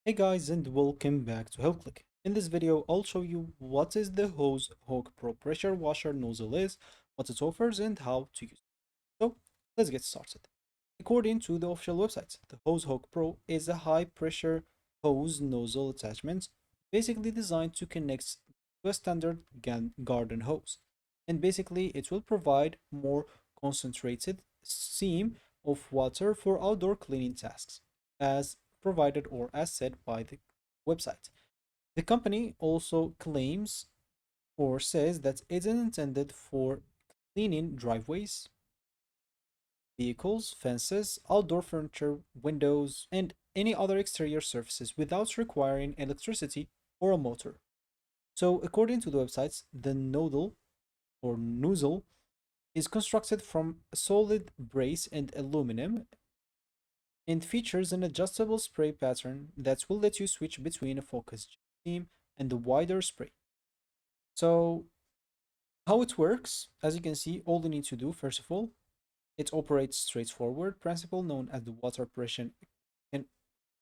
Hey guys, and welcome back to HelpClick. In this video, I'll show you what is the Hose Hawk Pro pressure washer nozzle is, what it offers, and how to use it. So let's get started. According to the official website, the Hose Hawk Pro is a high pressure hose nozzle attachment, basically designed to connect to a standard garden hose. And basically, it will provide more concentrated stream of water for outdoor cleaning tasks, as provided or as said by the website. The company also claims or says that it is intended for cleaning driveways, vehicles, fences, outdoor furniture, windows, and any other exterior surfaces without requiring electricity or a motor. So, according to the websites, the nozzle or nozzle is constructed from a solid brace and aluminum and features an adjustable spray pattern that will let you switch between a focused beam and the wider spray. So, how it works, as you can see, all you need to do, first of all, it operates straightforward principle known as the water pressure and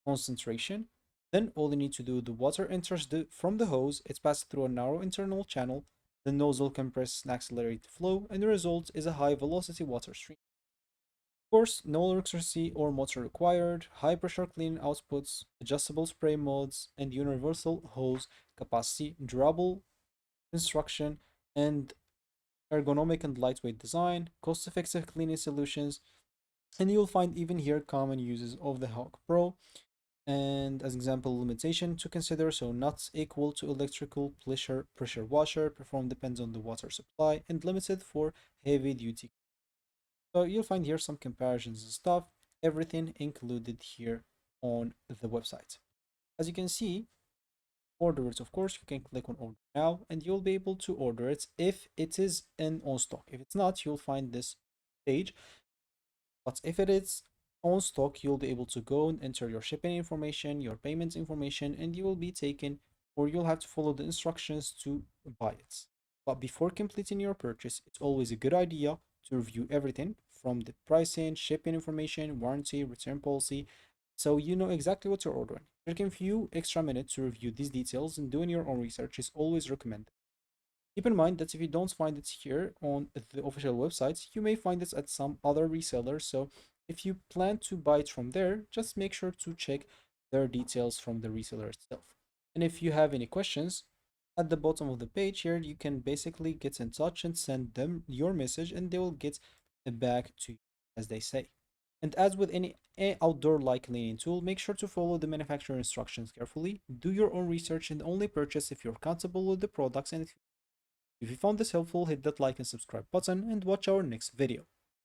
concentration. Then all you need to do, the water enters from the hose, it's passed through a narrow internal channel, the nozzle compresses and accelerates the flow, and the result is a high velocity water stream. Of course, no electricity or motor required, high pressure cleaning outputs, adjustable spray modes, and universal hose capacity, durable construction, and ergonomic and lightweight design, cost-effective cleaning solutions, and you'll find even here common uses of the Hawk Pro. And as example, limitation to consider, so not equal to electrical pressure washer, perform depends on the water supply, and limited for heavy duty. So you'll find here some comparisons and stuff, everything included here on the website. As you can see, order it, of course, you can click on order now and you'll be able to order it if it is in on stock. If it's not, you'll find this page. But if it is on stock, you'll be able to go and enter your shipping information, your payment information, and you will be taken, or you'll have to follow the instructions to buy it. But before completing your purchase, it's always a good idea to review everything from the pricing, shipping information, warranty, return policy, so you know exactly what you're ordering. Taking a few extra minutes to review these details and doing your own research is always recommended. Keep in mind that if you don't find it here on the official website, you may find it at some other reseller. So if you plan to buy it from there, just make sure to check their details from the reseller itself. And if you have any questions, at the bottom of the page here, you can basically get in touch and send them your message and they will get it back to you, as they say. And as with any outdoor like cleaning tool, make sure to follow the manufacturer instructions carefully. Do your own research and only purchase if you're comfortable with the products and if you found this helpful, hit that like and subscribe button and watch our next video.